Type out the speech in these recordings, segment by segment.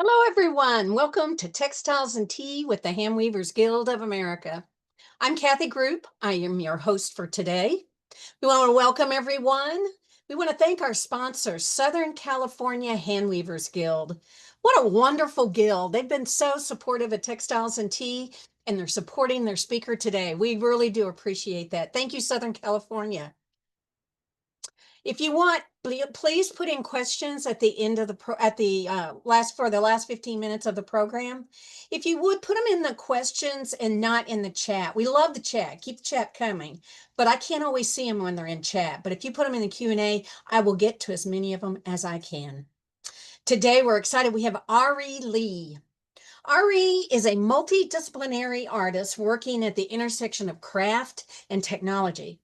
Hello, everyone. Welcome to Textiles and Tea with the Handweavers Guild of America. I'm Kathy Group. I am your host for today. We want to welcome everyone. We want to thank our sponsor, Southern California Handweavers Guild. What a wonderful guild. They've been so supportive of Textiles and Tea, and they're supporting their speaker today. We really do appreciate that. Thank you, Southern California. If you want, please put in questions at the end of the last 15 minutes of the program. If you would put them in the questions and not in the chat. We love the chat. Keep the chat coming, but I can't always see them when they're in chat. But if you put them in the Q&A, I will get to as many of them as I can. Today, we're excited. We have Ahree Lee. Ahree is a multidisciplinary artist working at the intersection of craft and technology.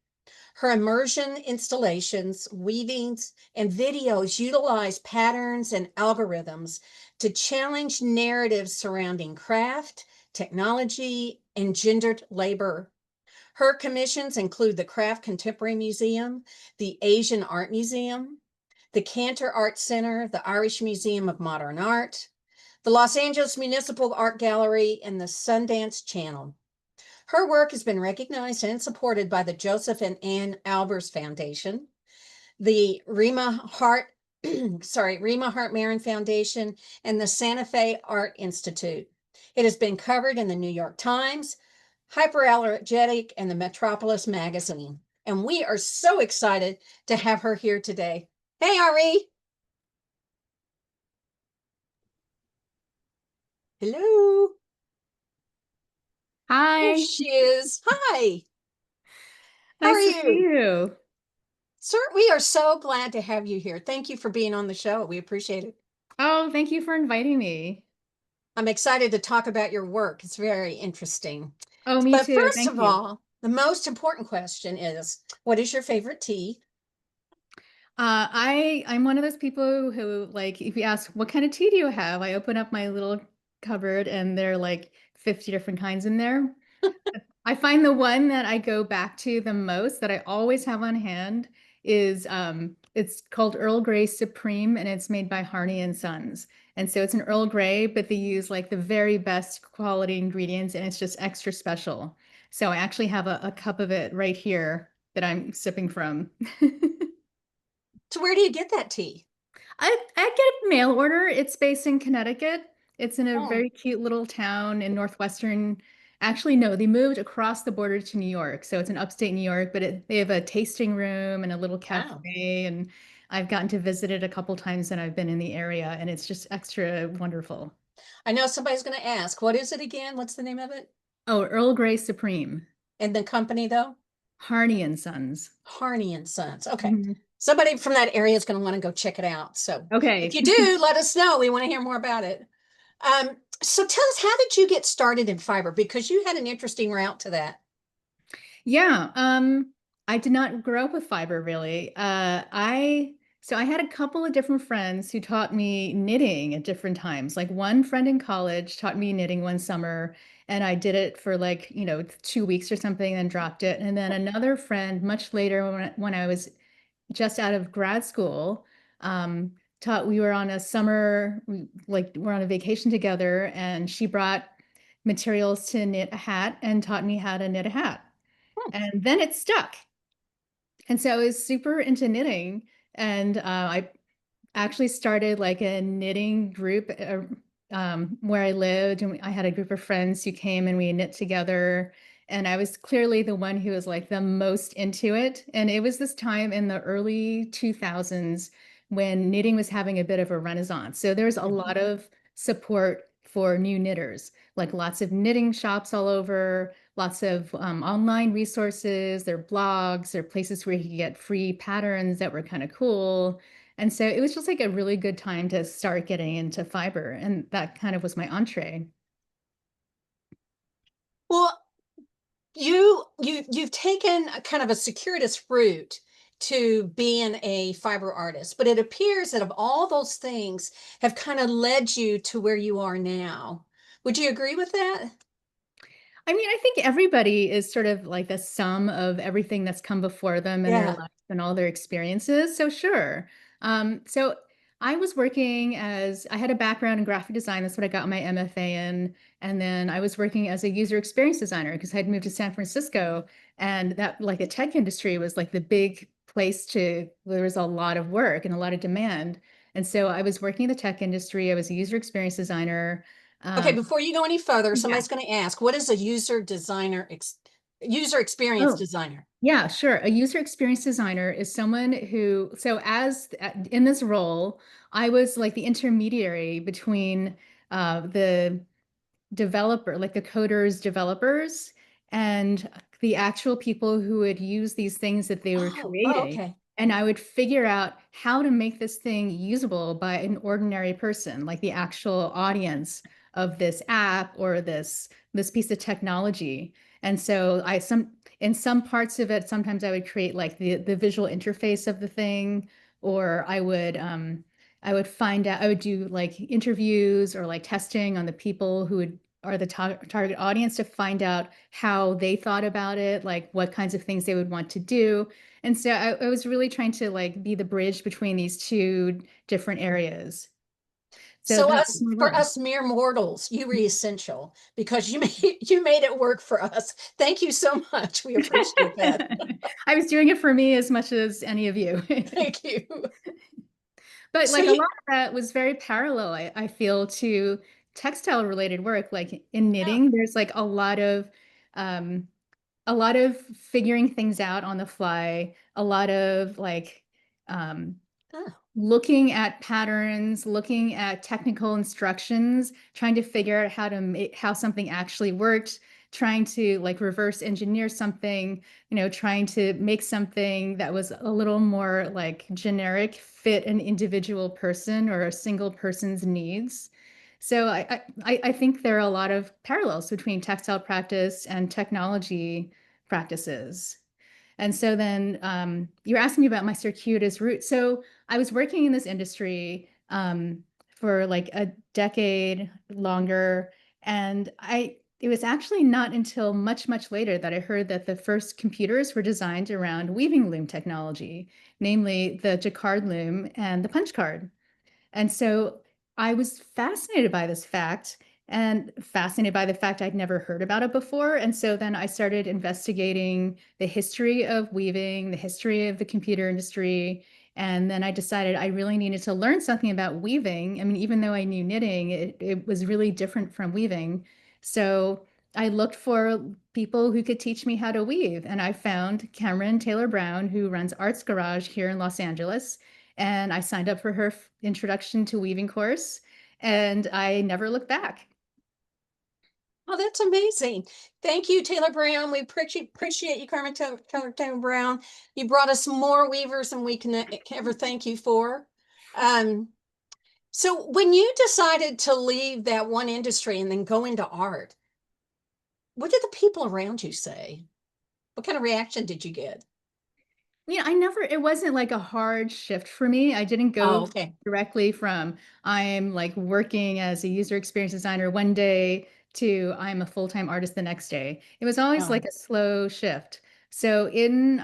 Her immersion installations, weavings, and videos utilize patterns and algorithms to challenge narratives surrounding craft, technology, and gendered labor. Her commissions include the Craft Contemporary Museum, the Asian Art Museum, the Cantor Arts Center, the Irish Museum of Modern Art, the Los Angeles Municipal Art Gallery, and the Sundance Channel. Her work has been recognized and supported by the Josef and Anni Albers Foundation, the Rema Hort Mann Foundation, and the Santa Fe Art Institute. It has been covered in the New York Times, Hyperallergic, and the Metropolis magazine. And we are so excited to have her here today. Hey, Ahree. Hello. There Hi, she is. Hi. How are nice to see you? you. Sir, we are so glad to have you here. Thank you for being on the show. We appreciate it. Oh, thank you for inviting me. I'm excited to talk about your work. It's very interesting. Oh, me But too. first Thank of you. all, the most important question is, what is your favorite tea? I'm one of those people who like if you ask what kind of tea do you have, I open up my little cupboard and there are like 50 different kinds in there. I find the one that I go back to the most that I always have on hand is it's called Earl Grey Supreme and it's made by Harney and Sons. And so it's an Earl Grey, but they use like the very best quality ingredients and it's just extra special. So I actually have a cup of it right here that I'm sipping from. So where do you get that tea? I get a mail order. It's based in Connecticut. It's in a Oh, very cute little town in northwestern. Actually, no, they moved across the border to New York. So it's in upstate New York, but they have a tasting room and a little wow. cafe. And I've gotten to visit it a couple times and I've been in the area and it's just extra wonderful. I know somebody's going to ask, what is it again? What's the name of it? Oh, Earl Grey Supreme, And the company, though? Harney and Sons. Harney and Sons. Okay. Mhm. Somebody from that area is going to want to go check it out. So if Okay. you do, let us know. We want to hear more about it. So tell us, how did you get started in fiber? Because you had an interesting route to that. Yeah, I did not grow up with fiber really. I had a couple of different friends who taught me knitting at different times. Like one friend in college taught me knitting one summer, and I did it for like, 2 weeks or something, and dropped it. And then another friend much later when I was just out of grad school, um, taught we were on a summer, we're on a vacation together, and she brought materials to knit a hat and taught me how to knit a hat. Hmm. And then it stuck. And so I was super into knitting. And I actually started like a knitting group where I lived. And I had a group of friends who came and we knit together. And I was clearly the one who was like the most into it. And it was this time in the early 2000s when knitting was having a bit of a renaissance. So there's a Mhm. lot of support for new knitters, like lots of knitting shops all over, lots of online resources, there are blogs, there are places where you can get free patterns that were kind of cool. And so it was just like a really good time to start getting into fiber. And that kind of was my entree. Well, you've taken a kind of a circuitous route to being a fiber artist, but it appears that of all those things have kind of led you to where you are now. Would you agree with that? I mean, I think everybody is sort of like the sum of everything that's come before them in their Yeah. life and all their experiences. So sure. So I was working as I had a background in graphic design. That's what I got my MFA in. And then I was working as a user experience designer because I'd moved to San Francisco, and that like the tech industry was like the big place to, there was a lot of work and a lot of demand. And so I was working in the tech industry. I was a user experience designer. Okay, Um, before you go any further, yeah. somebody's going to ask, what is a user experience Oh, designer? yeah, sure. A user experience designer is someone who, so as in this role, I was like the intermediary between the developer, like the coders, developers, and the actual people who would use these things that they were Oh, creating. okay. And I would figure out how to make this thing usable by an ordinary person, like the actual audience of this app or this piece of technology. And so in some parts of it, sometimes I would create like the visual interface of the thing, or I would find out, I would do like interviews or like testing on the people who would are the target audience to find out how they thought about it, like what kinds of things they would want to do. And so I was really trying to like be the bridge between these two different areas. So So that was my for work. us mere mortals, you were essential because you made it work for us. Thank you so much. We appreciate that. I was doing it for me as much as any of you. Thank you. But So like a lot you, of that was very parallel, I feel, to textile related work. Like in yeah. knitting, there's like um, a lot of figuring things out on the fly, a lot of like um, Oh. looking at patterns, looking at technical instructions, trying to figure out how to make how something actually worked, trying to like reverse engineer something, trying to make something that was a little more like generic, fit an individual person or a single person's needs. So I think there are a lot of parallels between textile practice and technology practices. And so then you're asking me about my circuitous route. So I was working in this industry for like a decade longer, and it was actually not until much, much later that I heard that the first computers were designed around weaving loom technology, namely the jacquard loom and the punch card. And so I was fascinated by this fact and fascinated by the fact I'd never heard about it before. And so then I started investigating the history of weaving, the history of the computer industry. And then I decided I really needed to learn something about weaving. I mean, even though I knew knitting, it was really different from weaving. So I looked for people who could teach me how to weave. And I found Cameron Taylor Brown, who runs Arts Garage here in Los Angeles. And I signed up for her introduction to weaving course, and I never looked back. Oh, that's amazing. Thank you, Taylor Brown. We appreciate you, Carmen Taylor Brown. You brought us more weavers than we can ever thank you for. Um, so when you decided to leave that one industry and then go into art, what did the people around you say? What kind of reaction did you get? I never, it wasn't like a hard shift for me. I didn't Oh, go okay. directly from I'm like working as a user experience designer one day to I'm a full-time artist the next day. It was always like Oh, a slow shift. So in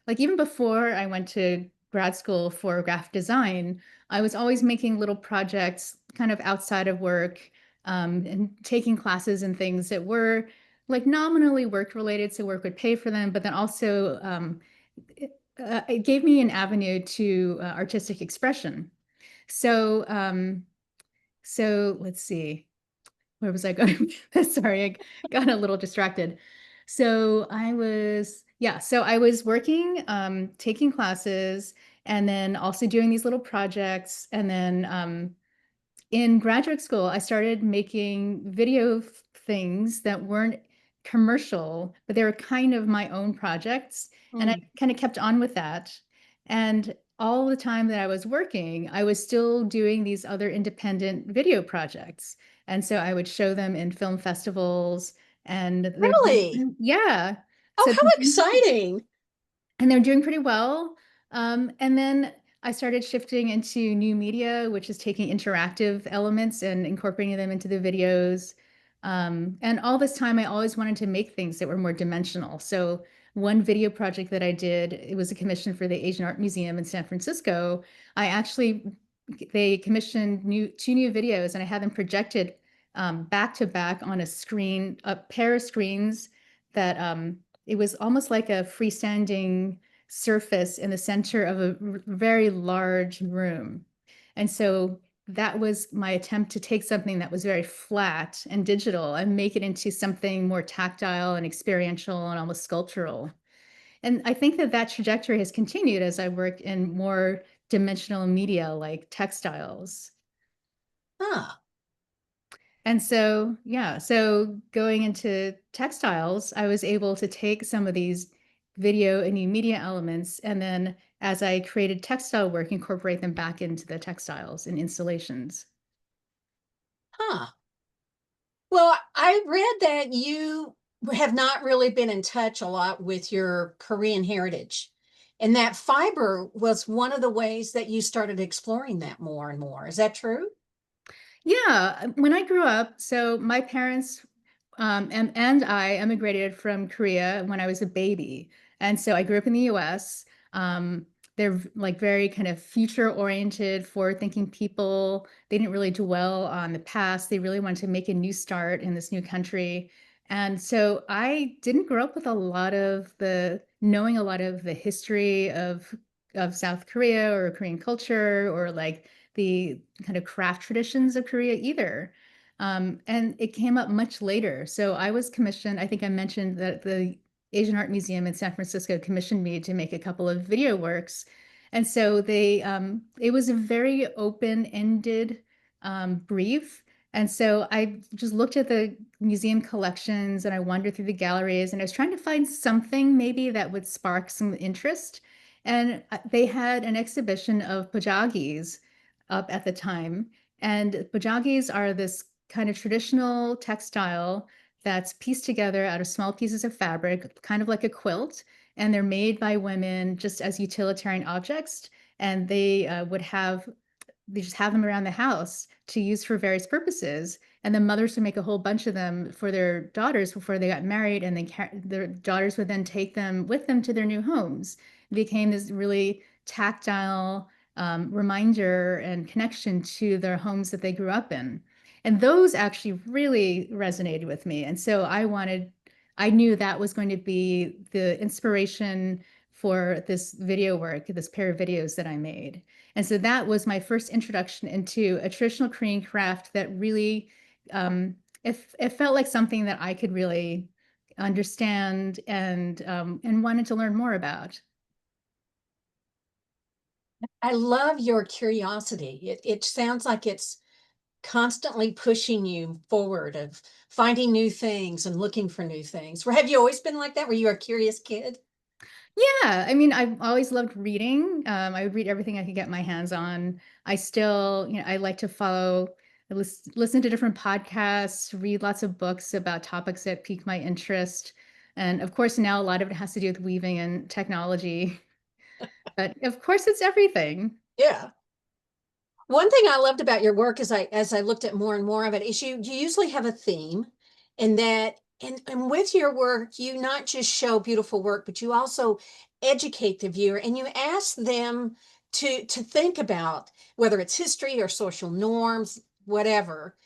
like even before I went to grad school for graphic design, I was always making little projects kind of outside of work, and taking classes and things that were like nominally work related, so work would pay for them, but then also it gave me an avenue to artistic expression. So, so let's see, where was I going? Sorry, I got a little distracted. So so I was working, taking classes, and then also doing these little projects. And then in graduate school, I started making video things that weren't commercial, but they were kind of my own projects. And I hmm. kind of kept on with that. And all the time that I was working, I was still doing these other independent video projects. And so I would show them in film festivals, and Really? yeah. Oh, So how exciting. and they're doing pretty well. And then I started shifting into new media, which is taking interactive elements and incorporating them into the videos. And all this time, I always wanted to make things that were more dimensional. So one video project that I did, it was a commission for the Asian Art Museum in San Francisco. I actually they commissioned two new videos, and I had them projected back to back on a screen, a pair of screens that it was almost like a freestanding surface in the center of a very large room. And so that was my attempt to take something that was very flat and digital and make it into something more tactile and experiential and almost sculptural. And I think that that trajectory has continued as I work in more dimensional media like textiles. Huh. And so, yeah, so going into textiles, I was able to take some of these video and new media elements, and then as I created textile work, incorporate them back into the textiles and installations. Huh. Well, I read that you have not really been in touch a lot with your Korean heritage, and that fiber was one of the ways that you started exploring that more and more. Is that true? Yeah, when I grew up, so my parents and I emigrated from Korea when I was a baby. And so I grew up in the US. They're like very kind of future oriented, forward thinking people. They didn't really dwell on the past. They really wanted to make a new start in this new country. And so I didn't grow up with a lot of the knowing a lot of the history of South Korea or Korean culture or like the kind of craft traditions of Korea either. And it came up much later. So I was commissioned, I think I mentioned that the Asian Art Museum in San Francisco commissioned me to make a couple of video works. And so it was a very open-ended brief. And so I just looked at the museum collections and I wandered through the galleries and I was trying to find something maybe that would spark some interest. And they had an exhibition of pajagis up at the time. And bojagis are this kind of traditional textile that's pieced together out of small pieces of fabric, kind of like a quilt. And they're made by women just as utilitarian objects. And they just have them around the house to use for various purposes. And the mothers would make a whole bunch of them for their daughters before they got married. And their daughters would then take them with them to their new homes. It became this really tactile reminder and connection to their homes that they grew up in. And those actually really resonated with me. And so I knew that was going to be the inspiration for this video work, this pair of videos that I made. And so that was my first introduction into a traditional Korean craft that really, it felt like something that I could really understand and wanted to learn more about. I love your curiosity. It sounds like it's constantly pushing you forward of finding new things and looking for new things. Have you always been like that? Were you a curious kid? Yeah, I mean, I've always loved reading. I would read everything I could get my hands on. I still, I like to listen to different podcasts, read lots of books about topics that pique my interest. And of course, now a lot of it has to do with weaving and technology. But of course, it's everything. Yeah. One thing I loved about your work as I looked at more and more of it is you usually have a theme, and that and with your work you not just show beautiful work, but you also educate the viewer and you ask them to think about whether it's history or social norms, whatever.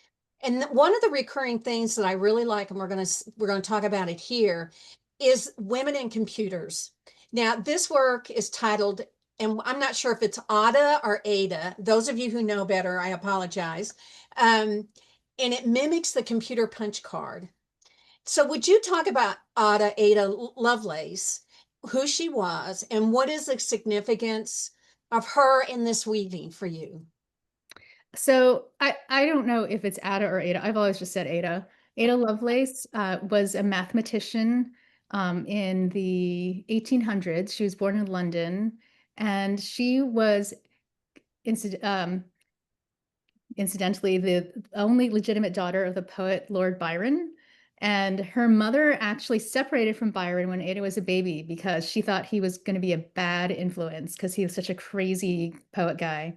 And one of the recurring things that I really like, and we're going to talk about it here, is women in computers. Now, this work is titled, and I'm not sure if it's Ada or Ada. Those of you who know better, I apologize. And it mimics the computer punch card. So, would you talk about Ada Lovelace, who she was, and what is the significance of her in this weaving for you? So I don't know if it's Ada or Ada. I've always just said Ada. Ada Lovelace was a mathematician in the 1800s. She was born in London, and she was incident, incidentally the only legitimate daughter of the poet Lord Byron. And her mother actually separated from Byron when Ada was a baby because she thought he was going to be a bad influence because he was such a crazy poet guy.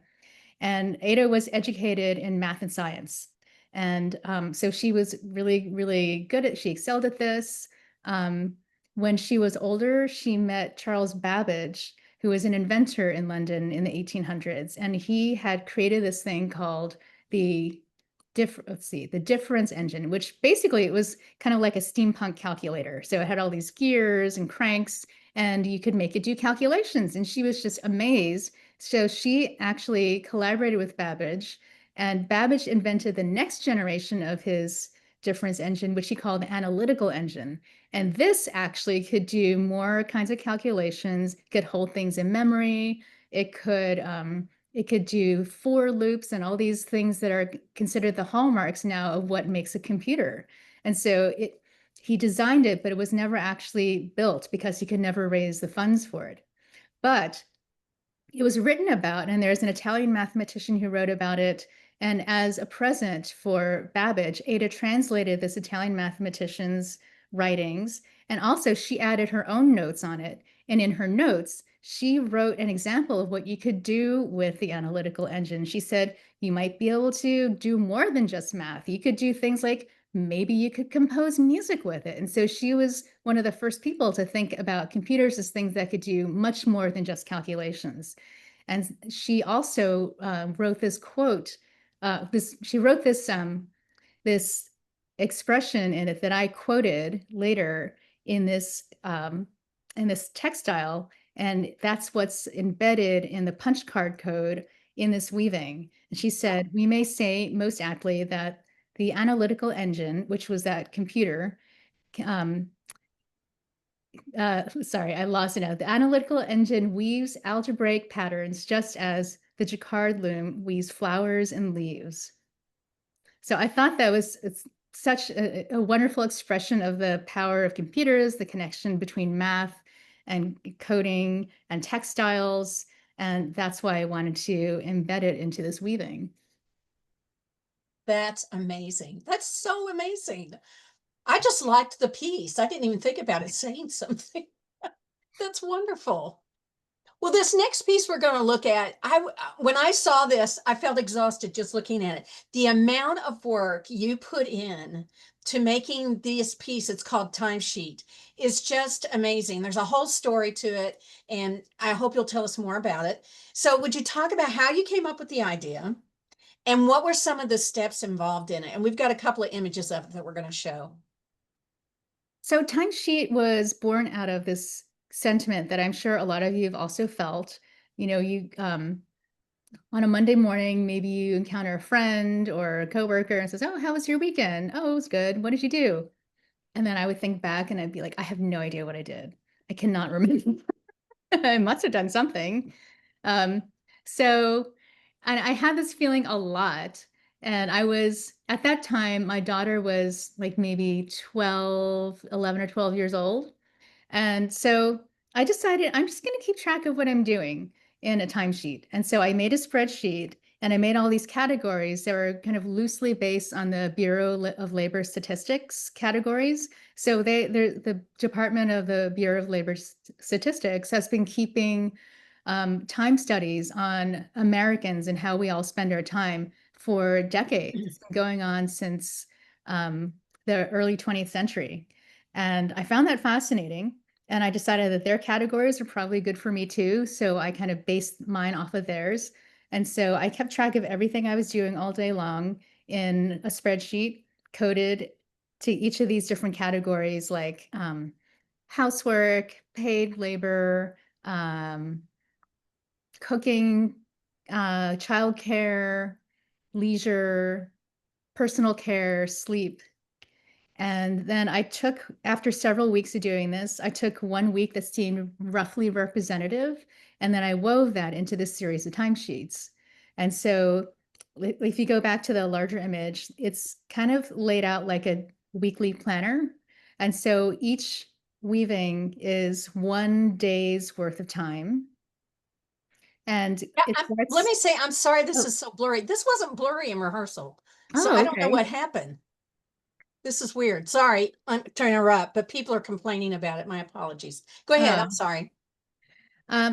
And Ada was educated in math and science. And so she was really, really good she excelled at this. Um, when she was older, she met Charles Babbage, who was an inventor in London in the 1800s. And he had created this thing called the the difference engine, which basically it was kind of like a steampunk calculator. So it had all these gears and cranks, and you could make it do calculations. And she was just amazed. So she actually collaborated with Babbage, and Babbage invented the next generation of his difference engine, which he called the analytical engine. And this actually could do more kinds of calculations, could hold things in memory. It could do for loops and all these things that are considered the hallmarks now of what makes a computer. And so he designed it, but it was never actually built because he could never raise the funds for it. But it was written about, and there's an Italian mathematician who wrote about it. And as a present for Babbage, Ada translated this Italian mathematician's writings. And also she added her own notes on it. And in her notes, she wrote an example of what you could do with the analytical engine. She said, you might be able to do more than just math. You could do things like maybe you could compose music with it. And so she was one of the first people to think about computers as things that could do much more than just calculations. And she also wrote this quote. She wrote this expression in it that I quoted later in this textile, and that's what's embedded in the punch card code in this weaving. And she said, we may say most aptly that the analytical engine, which was that computer, sorry, I lost it now. The analytical engine weaves algebraic patterns just as the jacquard loom weaves flowers and leaves. So I thought that was such a wonderful expression of the power of computers, the connection between math and coding and textiles. And that's why I wanted to embed it into this weaving. That's amazing. That's so amazing. I just liked the piece. I didn't even think about it saying something. That's wonderful. Well, this next piece we're going to look at, when I saw this, I felt exhausted just looking at it. The amount of work you put in to making this piece, it's called Timesheet, is just amazing. There's a whole story to it, and I hope you'll tell us more about it. So would you talk about how you came up with the idea and what were some of the steps involved in it? And we've got a couple of images of it that we're going to show. So Timesheet was born out of this sentiment that I'm sure a lot of you have also felt. You know, you on a Monday morning, maybe you encounter a friend or a coworker and says, "Oh, how was your weekend?" "Oh, it was good. What did you do?" And then I would think back and I'd be like, I have no idea what I did. I cannot remember. I must have done something. Um, so, and I had this feeling a lot. And I was, at that time, my daughter was like maybe 12, 11 or 12 years old. And so I decided I'm just going to keep track of what I'm doing in a timesheet. And so I made a spreadsheet and I made all these categories that were kind of loosely based on the Bureau of Labor Statistics categories. So the Department of the Bureau of Labor Statistics has been keeping time studies on Americans and how we all spend our time for decades. It's been going on since the early 20th century. And I found that fascinating. And I decided that their categories are probably good for me too. So I kind of based mine off of theirs. And so I kept track of everything I was doing all day long in a spreadsheet coded to each of these different categories, like housework, paid labor, cooking, childcare, leisure, personal care, sleep. And then I took, after several weeks of doing this, I took 1 week that seemed roughly representative, and then I wove that into this series of timesheets. And so if you go back to the larger image, it's kind of laid out like a weekly planner. And so each weaving is 1 day's worth of time. And Yeah, it let starts, me say, I'm sorry this oh, is so blurry. This wasn't blurry in rehearsal. So oh, I don't know okay. what happened. This is weird. Sorry, I'm to interrupt, but people are complaining about it. My apologies. Go ahead. I'm sorry.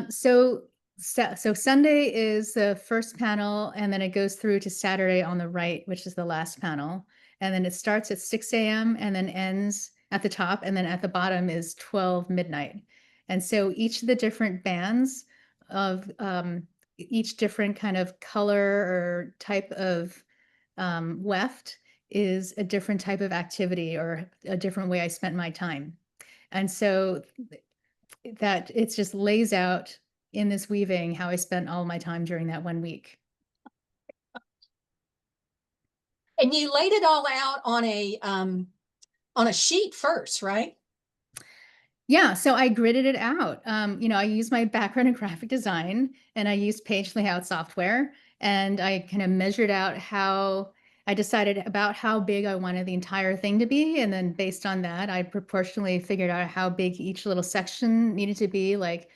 So Sunday is the first panel, and then it goes through to Saturday on the right, which is the last panel. And then it starts at 6 a.m. and then ends at the top, and then at the bottom is 12 midnight. And so each of the different bands of each different kind of color or type of weft is a different type of activity or a different way I spent my time. And so that it just lays out in this weaving how I spent all my time during that 1 week. And you laid it all out on a sheet first, right? Yeah, so I gridded it out. I used my background in graphic design and I used page layout software, and I kind of measured out how I decided about how big I wanted the entire thing to be. And then based on that, I proportionally figured out how big each little section needed to be. Like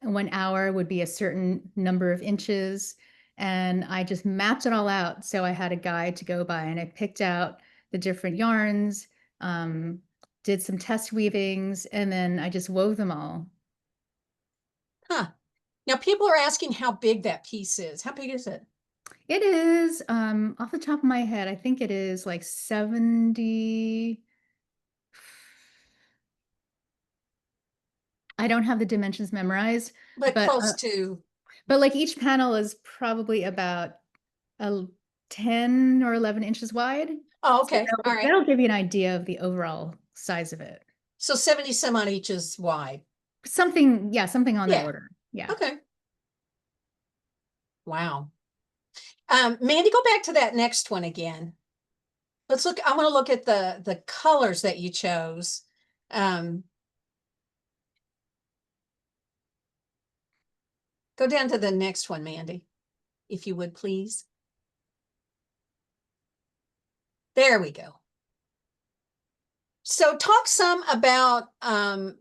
1 hour would be a certain number of inches. And I just mapped it all out. So I had a guide to go by, and I picked out the different yarns. Did some test weavings, and then I just wove them all. Huh. Now people are asking how big that piece is. How big is it? It is, off the top of my head, I think it is like 70. I don't have the dimensions memorized, But but close to. like each panel is probably about 10 or 11 inches wide. Oh, So okay. All right. that'll give you an idea of the overall size of it. So 70 some odd inches wide. Something, yeah, something on that Yeah. order. Yeah. Okay. Wow. Mandy, go back to that next one again. Let's look. I want to look at the colors that you chose. Um, Go down to the next one, Mandy, if you would, please. There we go. So talk some about, now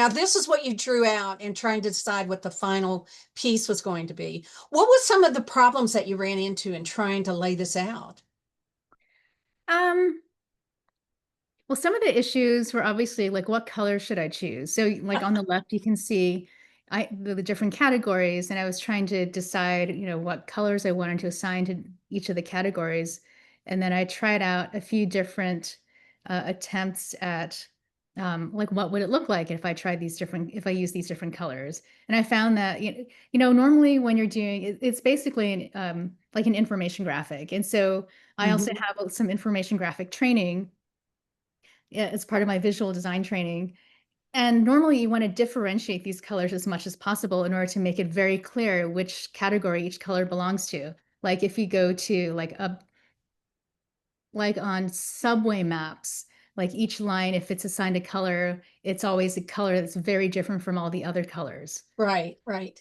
this is what you drew out and trying to decide what the final piece was going to be. What was some of the problems that you ran into in trying to lay this out? Um, Well, some of the issues were obviously like, what color should I choose? So like on the left, you can see the different categories, and I was trying to decide, what colors I wanted to assign to each of the categories. And then I tried out a few different attempts at like, what would it look like if if I use these different colors? And I found that, normally when you're doing it's basically like an information graphic. And so I also Mhm. have some information graphic training, yeah, as part of my visual design training. And normally you want to differentiate these colors as much as possible in order to make it very clear which category each color belongs to. Like if you go to like on subway maps, like each line, if it's assigned a color, it's always a color that's very different from all the other colors. Right, right.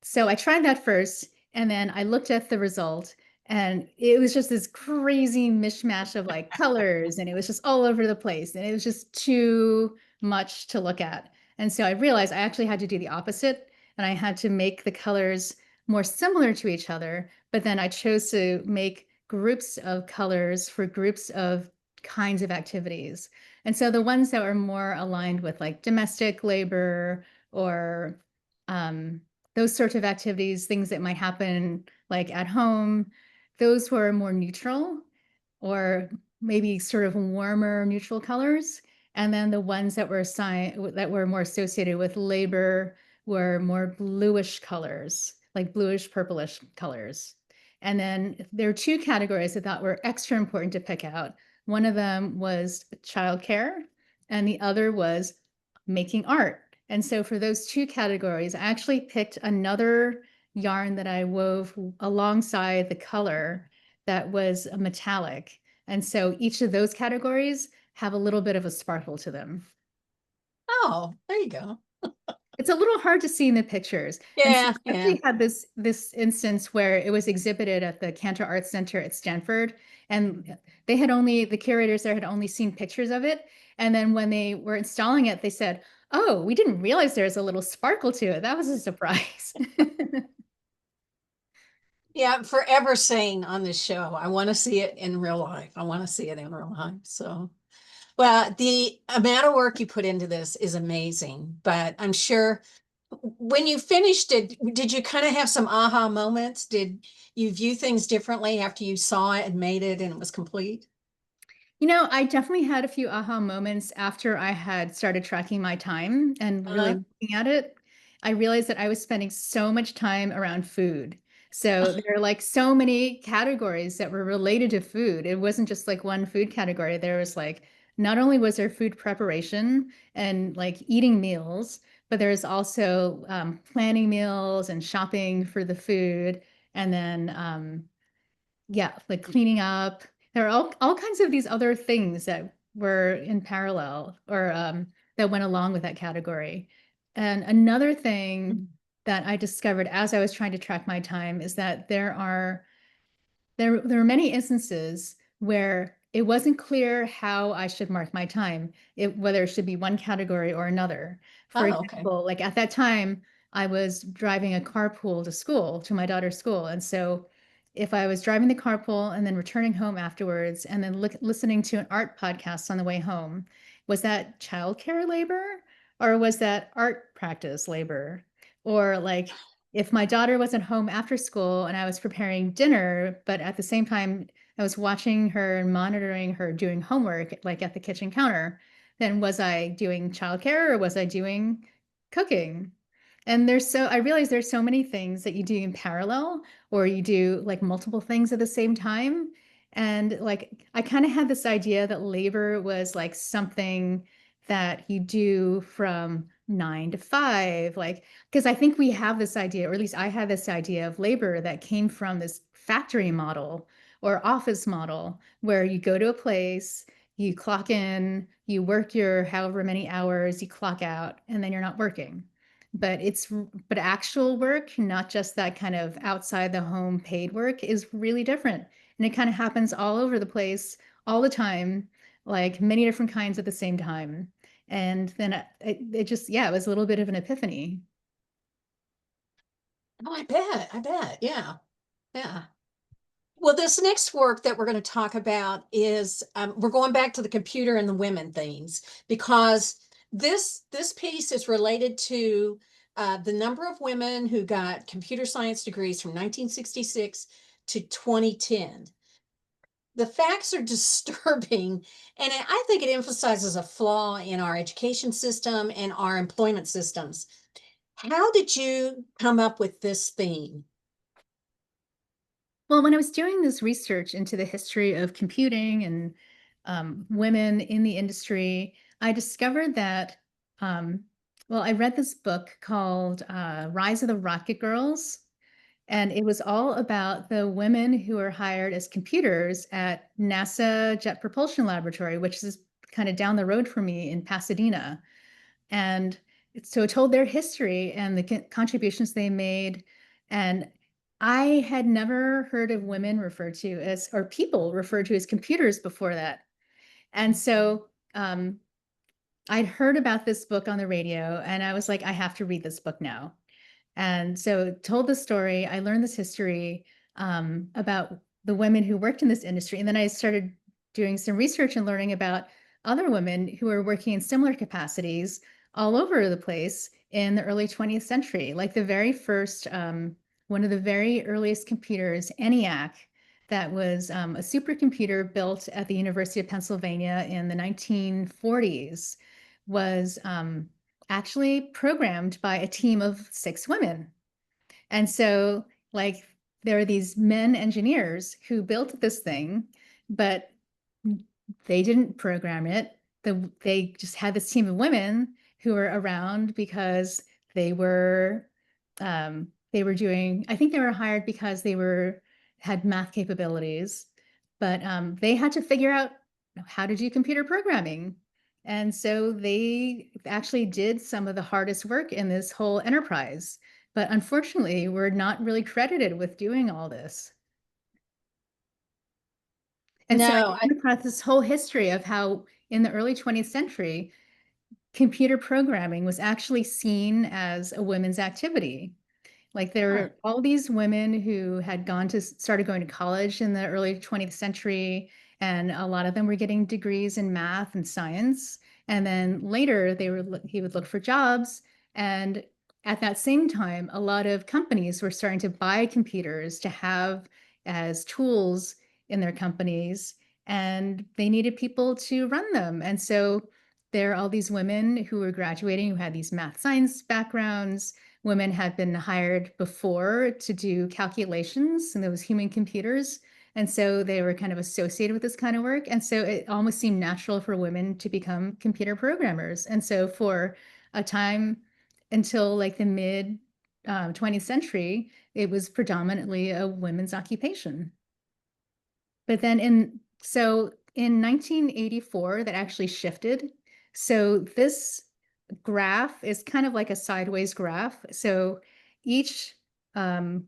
So I tried that first, and then I looked at the result, and it was just this crazy mishmash of like colors, and it was just all over the place, and it was just too much to look at. And so I realized I actually had to do the opposite, and I had to make the colors more similar to each other, but then I chose to make groups of colors for groups of kinds of activities. And so the ones that were more aligned with like domestic labor or um, those sorts of activities, things that might happen like at home, those were more neutral or maybe sort of warmer neutral colors. And then the ones that were more associated with labor were more bluish colors, like bluish purplish colors. And then there are two categories I thought were extra important to pick out. One of them was childcare, and the other was making art. And so for those two categories, I actually picked another yarn that I wove alongside the color that was a metallic. And so each of those categories have a little bit of a sparkle to them. Oh, there you go. It's a little hard to see in the pictures. And so Yeah, I yeah. actually had this instance where it was exhibited at the Cantor Arts Center at Stanford, and the curators there had only seen pictures of it. And then when they were installing it, they said, "Oh, we didn't realize there was a little sparkle to it. That was a surprise." Yeah, I'm forever saying on this show, I want to see it in real life. I want to see it in real life. So, well, the amount of work you put into this is amazing, but I'm sure when you finished it, did you kind of have some aha moments? Did you view things differently after you saw it and made it and it was complete? I definitely had a few aha moments after I had started tracking my time and really Uh-huh. looking at it. I realized that I was spending so much time around food. So there are like so many categories that were related to food. It wasn't just like one food category. There was like, not only was there food preparation and like eating meals, but there's also planning meals and shopping for the food. And then yeah, like cleaning up. There are all kinds of these other things that were in parallel or that went along with that category. And another thing that I discovered as I was trying to track my time is that there are many instances where it wasn't clear how I should mark my time, whether it should be one category or another. For Oh, okay. example, like at that time, I was driving a carpool to school, to my daughter's school. And so if I was driving the carpool and then returning home afterwards and then listening to an art podcast on the way home, was that childcare labor or was that art practice labor? Or like if my daughter wasn't home after school and I was preparing dinner, but at the same time I was watching her and monitoring her doing homework, like at the kitchen counter, then was I doing childcare or was I doing cooking? And I realized there's so many things that you do in parallel or you do like multiple things at the same time. And like I kind of had this idea that labor was like something that you do from 9 to 5, like because I think we have this idea, or at least I had this idea of labor that came from this factory model or office model where you go to a place, you clock in, you work your however many hours, you clock out, and then you're not working. But actual work, not just that kind of outside the home paid work, is really different. And it kind of happens all over the place all the time, like many different kinds at the same time. And then it just, yeah, it was a little bit of an epiphany. Oh, I bet. I bet. Yeah. Yeah. Well, this next work that we're going to talk about is we're going back to the computer and the women themes because this piece is related to the number of women who got computer science degrees from 1966 to 2010. The facts are disturbing, and I think it emphasizes a flaw in our education system and our employment systems. How did you come up with this theme? Well, when I was doing this research into the history of computing and women in the industry, I discovered that, well, I read this book called Rise of the Rocket Girls, and it was all about the women who were hired as computers at NASA Jet Propulsion Laboratory, which is kind of down the road from me in Pasadena. And so it told their history and the contributions they made. And I had never heard of women referred to as, or people referred to as computers before that. And so I'd heard about this book on the radio and I was like, I have to read this book now. And so it told the story. I learned this history about the women who worked in this industry. And then I started doing some research and learning about other women who are working in similar capacities all over the place in the early 20th century. Like the very first, one of the very earliest computers, ENIAC, that was a supercomputer built at the University of Pennsylvania in the 1940s, was actually programmed by a team of 6 women. And so, like, there are these men engineers who built this thing, but they didn't program it. They just had this team of women who were around because they were doing, I think they were hired because had math capabilities, but they had to figure out how to do computer programming. And so they actually did some of the hardest work in this whole enterprise. But unfortunately, we're not really credited with doing all this. And so I No, came across this whole history of how in the early 20th century, computer programming was actually seen as a women's activity. Like there I, were all these women who had started going to college in the early 20th century, and a lot of them were getting degrees in math and science. And then later he would look for jobs. And at that same time, a lot of companies were starting to buy computers to have as tools in their companies, and they needed people to run them. And so there are all these women who were graduating who had these math science backgrounds, women had been hired before to do calculations, and there was human computers. And so they were kind of associated with this kind of work. And so it almost seemed natural for women to become computer programmers. And so for a time until like the mid 20th century, it was predominantly a women's occupation. But then in 1984, that actually shifted. So this graph is kind of like a sideways graph. So each um,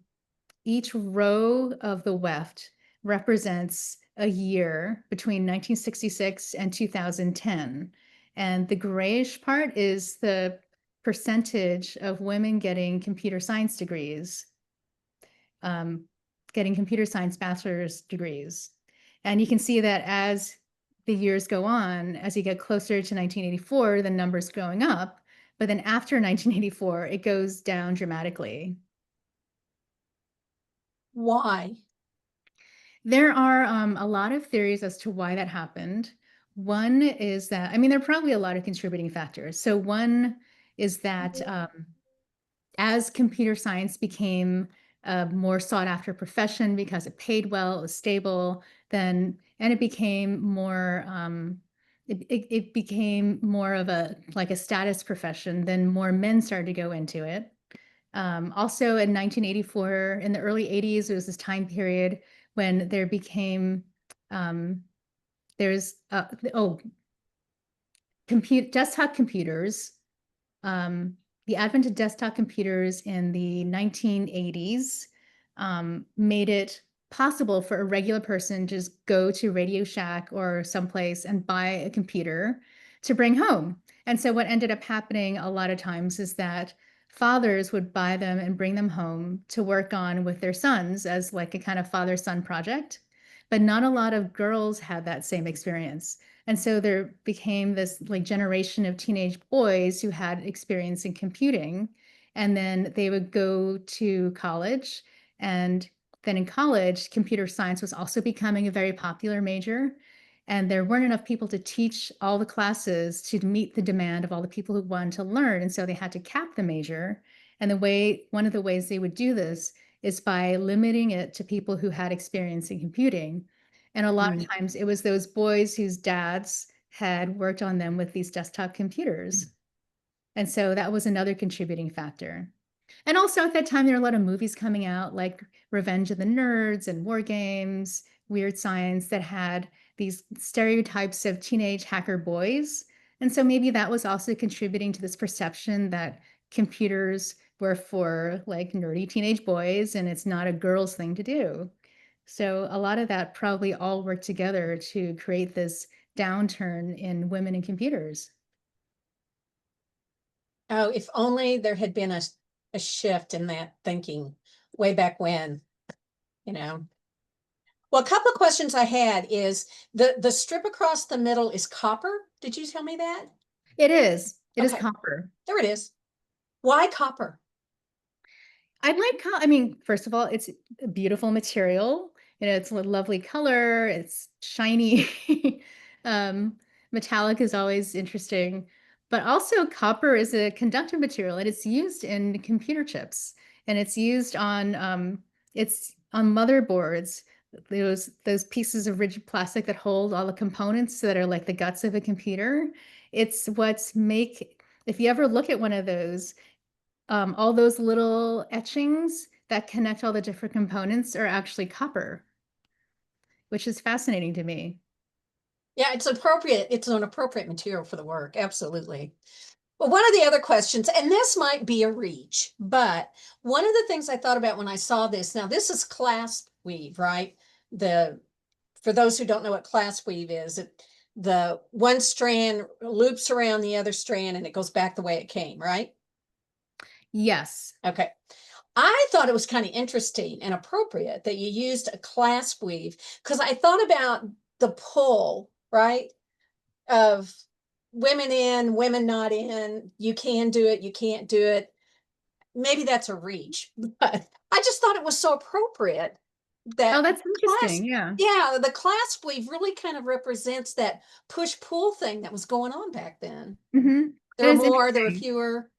each row of the weft represents a year between 1966 and 2010. And the grayish part is the percentage of women getting computer science degrees, um, getting computer science bachelor's degrees. And you can see that as the years go on, as you get closer to 1984, the number's going up. But then after 1984, it goes down dramatically. Why? There are a lot of theories as to why that happened. One is that, I mean, there are probably a lot of contributing factors. So one is that as computer science became a more sought after profession because it paid well, it was stable, and it became more, it became more of a like a status profession, then more men started to go into it. Also in 1984, in the early 80s, there was this time period when there became, there's, desktop computers. The advent of desktop computers in the 1980s made it possible for a regular person to just go to Radio Shack or someplace and buy a computer to bring home. And so what ended up happening a lot of times is that fathers would buy them and bring them home to work on with their sons as like a kind of father-son project. But not a lot of girls had that same experience. And so there became this like generation of teenage boys who had experience in computing. And then they would go to college. And then in college, computer science was also becoming a very popular major. And there weren't enough people to teach all the classes to meet the demand of all the people who wanted to learn. And so they had to cap the major. And one of the ways they would do this is by limiting it to people who had experience in computing. And a lot of times it was those boys whose dads had worked on them with these desktop computers. And so that was another contributing factor. And also at that time, there were a lot of movies coming out like Revenge of the Nerds and War Games, Weird Science, that had these stereotypes of teenage hacker boys. And so maybe that was also contributing to this perception that computers were for like nerdy teenage boys and it's not a girl's thing to do. So a lot of that probably all worked together to create this downturn in women in computers. Oh, if only there had been a shift in that thinking way back when, you know. Well, a couple of questions I had is the strip across the middle is copper. Did you tell me that? It is. It is Okay, copper. there it is. Why copper? I mean, first of all, it's a beautiful material. You know, it's a lovely color. It's shiny. um, Metallic is always interesting, but also copper is a conductive material and it's used in computer chips and it's on motherboards. Those pieces of rigid plastic that hold all the components that are like the guts of a computer. It's if you ever look at one of those, all those little etchings that connect all the different components are actually copper, which is fascinating to me. Yeah, it's appropriate. It's an appropriate material for the work. Absolutely. Well, one of the other questions, and this might be a reach, but one of the things I thought about when I saw this, now this is clasp weave, right? For those who don't know what clasp weave is, the one strand loops around the other strand and it goes back the way it came, right? Yes. Okay. I thought it was kind of interesting and appropriate that you used a clasp weave because I thought about the pull, right? Of women in, women not in, you can do it, you can't do it. Maybe that's a reach, but I just thought it was so appropriate Oh, that that's clasp, interesting. Yeah. yeah, the clasp weave really kind of represents that push pull thing that was going on back then. Mm-hmm. There That were is more, there were interesting. fewer.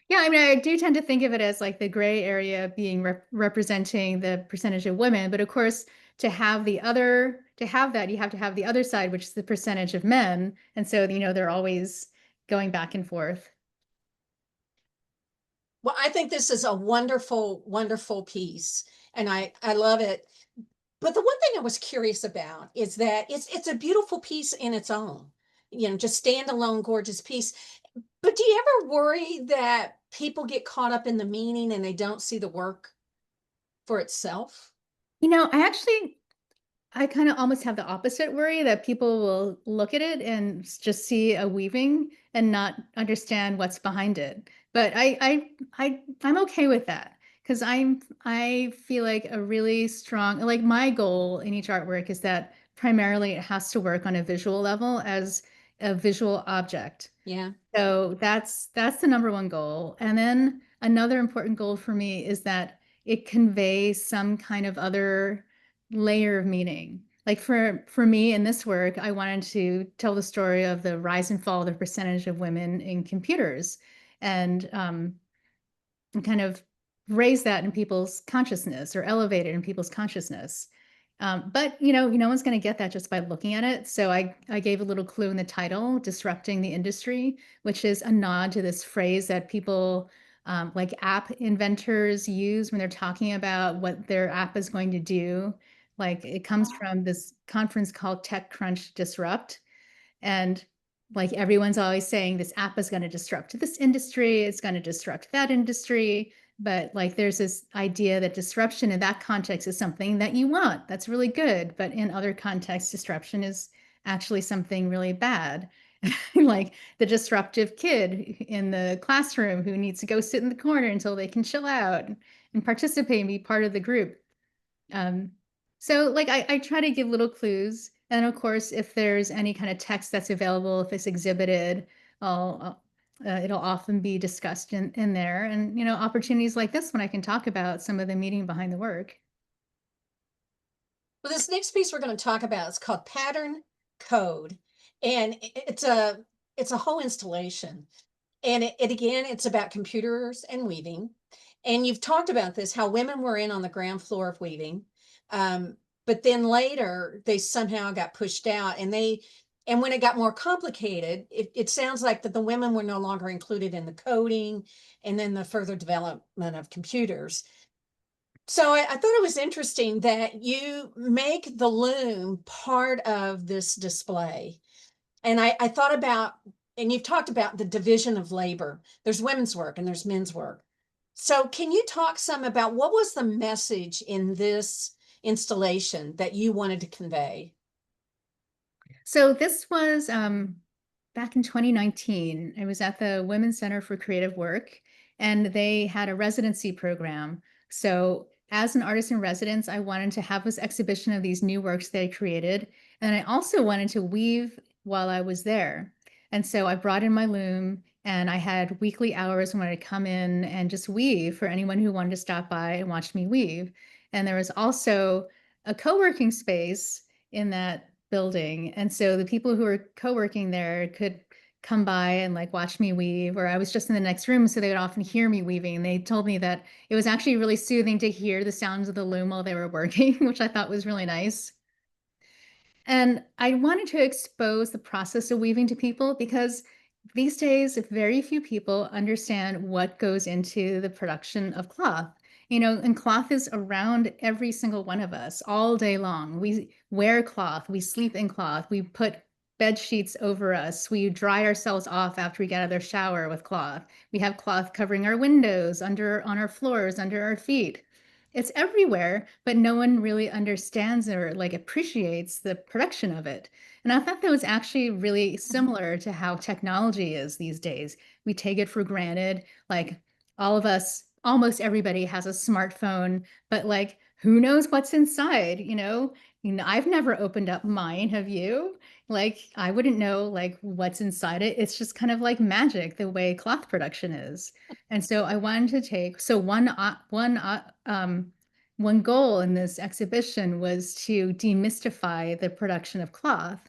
Yeah, I mean, I do tend to think of it as like the gray area being representing the percentage of women, but of course, to have that, you have to have the other side, which is the percentage of men. And so, they're always going back and forth. Well, I think this is a wonderful, wonderful piece, and I love it. But the one thing I was curious about is that it's a beautiful piece in its own, just standalone, gorgeous piece. But do you ever worry that people get caught up in the meaning and they don't see the work for itself? I kind of almost have the opposite worry that people will look at it and just see a weaving and not understand what's behind it. But I'm okay with that because I feel like a really strong, like my goal in each artwork is that primarily it has to work on a visual level as a visual object. Yeah. So that's the number one goal. And then another important goal for me is that it conveys some kind of other layer of meaning. Like for me in this work, I wanted to tell the story of the rise and fall of the percentage of women in computers, and kind of raise that in people's consciousness or elevate it in people's consciousness. But no one's going to get that just by looking at it. So I gave a little clue in the title, "Disrupting the Industry," which is a nod to this phrase that people like app inventors use when they're talking about what their app is going to do. Like it comes from this conference called TechCrunch Disrupt, and like everyone's always saying this app is going to disrupt this industry, it's going to disrupt that industry. But like there's this idea that disruption in that context is something that you want. That's really good. But in other contexts, disruption is actually something really bad. Like the disruptive kid in the classroom who needs to go sit in the corner until they can chill out and participate and be part of the group. Um, so like I try to give little clues. And of course, if there's any kind of text that's available, if it's exhibited, it'll often be discussed in there. And, opportunities like this when I can talk about some of the meaning behind the work. Well, this next piece we're going to talk about is called Pattern Code, and it's a whole installation. And it again, it's about computers and weaving. And you've talked about this, how women were in on the ground floor of weaving. Um, but then later they somehow got pushed out and when it got more complicated, it sounds like that the women were no longer included in the coding and then the further development of computers. So I thought it was interesting that you make the loom part of this display. And I thought about, and you've talked about the division of labor. There's women's work and there's men's work. So can you talk some about what was the message in this installation that you wanted to convey? So this was back in 2019. I was at the Women's Center for Creative Work, and they had a residency program. So as an artist in residence, I wanted to have this exhibition of these new works they created. And I also wanted to weave while I was there. And so I brought in my loom and I had weekly hours when I'd come in and just weave for anyone who wanted to stop by and watch me weave. And there was also a co-working space in that building. And so the people who were co-working there could come by and like watch me weave, or I was just in the next room, so they would often hear me weaving. And they told me that it was actually really soothing to hear the sounds of the loom while they were working, which I thought was really nice. And I wanted to expose the process of weaving to people because these days, very few people understand what goes into the production of cloth. And cloth is around every single one of us all day long. We wear cloth, we sleep in cloth, we put bed sheets over us, we dry ourselves off after we get out of the shower with cloth. We have cloth covering our windows, on our floors, under our feet. It's everywhere, but no one really understands or like appreciates the production of it. And I thought that was actually really similar to how technology is these days. We take it for granted. Like all of us, almost everybody has a smartphone, but like who knows what's inside, I've never opened up mine, have you? Like I wouldn't know like what's inside it. It's just kind of like magic the way cloth production is. And so I wanted to take so one goal in this exhibition was to demystify the production of cloth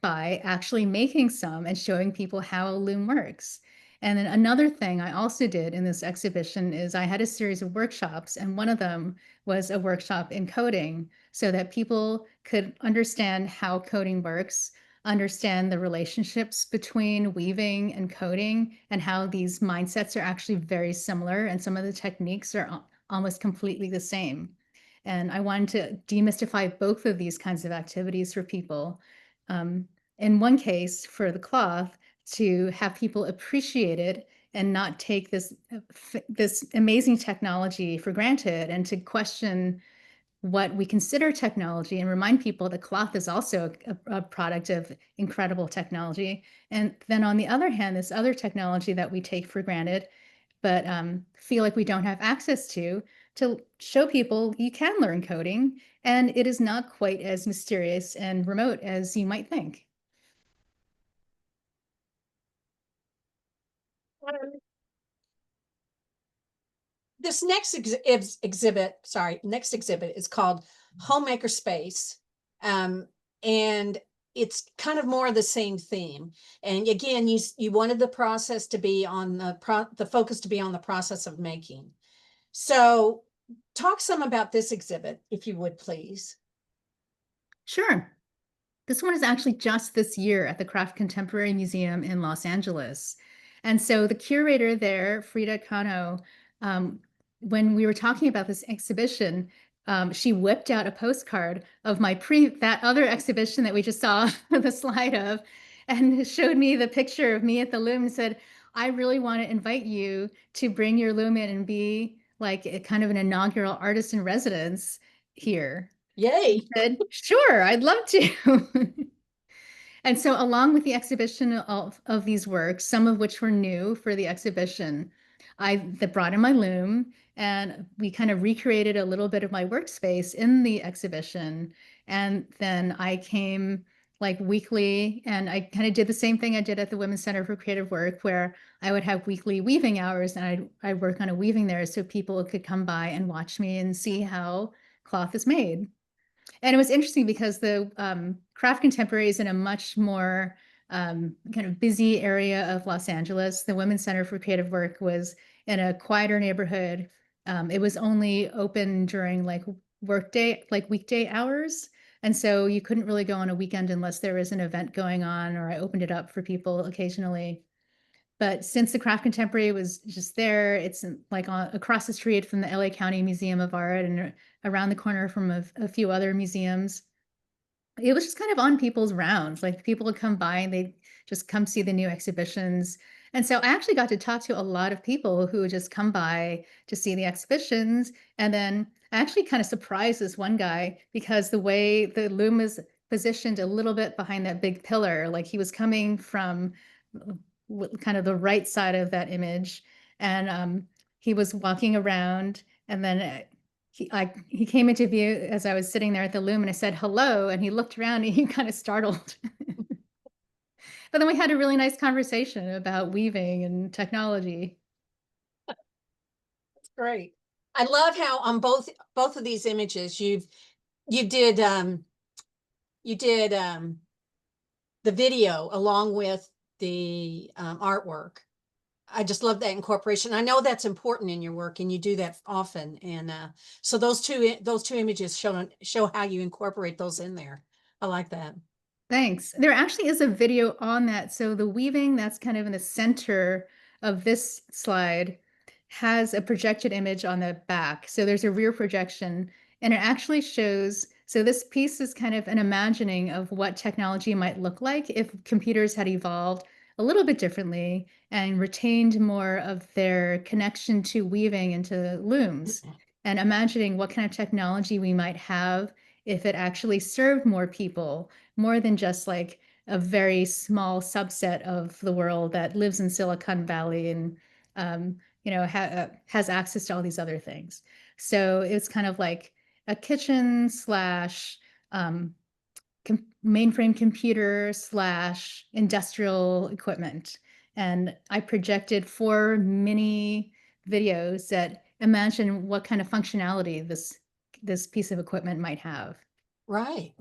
by actually making some and showing people how a loom works. And then another thing I also did in this exhibition is I had a series of workshops, and one of them was a workshop in coding so that people could understand how coding works, understand the relationships between weaving and coding, and how these mindsets are actually very similar, and some of the techniques are almost completely the same. And I wanted to demystify both of these kinds of activities for people. In one case, for the cloth, to have people appreciate it and not take this amazing technology for granted, and to question what we consider technology and remind people that cloth is also a product of incredible technology. And then on the other hand, this other technology that we take for granted, but feel like we don't have access to show people you can learn coding, and it is not quite as mysterious and remote as you might think. This next exhibit is called Homemaker Space. And it's kind of more of the same theme. And again, you wanted the process to be on the focus to be on the process of making. So talk some about this exhibit, if you would, please. Sure. This one is actually just this year at the Craft Contemporary Museum in Los Angeles. And so the curator there, Frida Kahlo, when we were talking about this exhibition, she whipped out a postcard of that other exhibition that we just saw the slide of, and showed me the picture of me at the loom and said, I really want to invite you to bring your loom in and be like a kind of an inaugural artist in residence here. Yay. I said, sure, I'd love to. And so along with the exhibition of these works, some of which were new for the exhibition, I brought in my loom, and we kind of recreated a little bit of my workspace in the exhibition. And then I came like weekly, and I kind of did the same thing I did at the Women's Center for Creative Work, where I would have weekly weaving hours, and I'd work on a weaving there so people could come by and watch me and see how cloth is made. And it was interesting because the Craft Contemporary is in a much more kind of busy area of Los Angeles. The Women's Center for Creative Work was in a quieter neighborhood. It was only open during like weekday hours. And so you couldn't really go on a weekend unless there was an event going on, or I opened it up for people occasionally. But since the Craft Contemporary was just there, it's like across the street from the LA County Museum of Art, and around the corner from a few other museums. It was just kind of on people's rounds. Like people would come by and they just come see the new exhibitions. And so I actually got to talk to a lot of people who would just come by to see the exhibitions. And then I actually kind of surprised this one guy because the way the loom was positioned a little bit behind that big pillar, like he was coming from kind of the right side of that image. And he was walking around, and then he came into view as I was sitting there at the loom, and I said hello, and he looked around and he kind of startled. But then we had a really nice conversation about weaving and technology. That's great. I love how on both of these images you did the video along with the artwork. I just love that incorporation. I know that's important in your work, and you do that often. And so those two images show how you incorporate those in there. I like that. Thanks. There actually is a video on that. So the weaving that's kind of in the center of this slide has a projected image on the back. So there's a rear projection, and it actually shows. So this piece is kind of an imagining of what technology might look like if computers had evolved a little bit differently and retained more of their connection to weaving into looms, and imagining what kind of technology we might have if it actually served more people, more than just like a very small subset of the world that lives in Silicon Valley and has access to all these other things. So it's kind of like a kitchen slash mainframe computer slash industrial equipment. And I projected 4 mini videos that imagine what kind of functionality this piece of equipment might have. Right.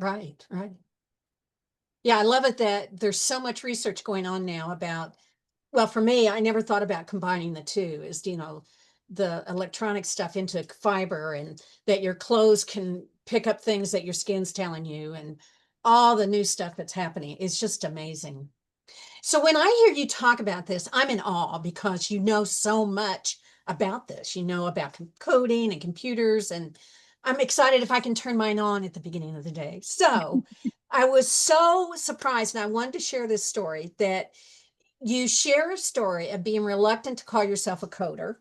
Yeah, I love it that there's so much research going on now about well, for me, I never thought about combining the two, is, the electronic stuff into fiber, and that your clothes can pick up things that your skin's telling you, and all the new stuff that's happening. It's just amazing. So when I hear you talk about this, I'm in awe because you know so much about this. You know about coding and computers, and I'm excited if I can turn mine on at the beginning of the day. So I was so surprised, and I wanted to share this story, that you share a story of being reluctant to call yourself a coder.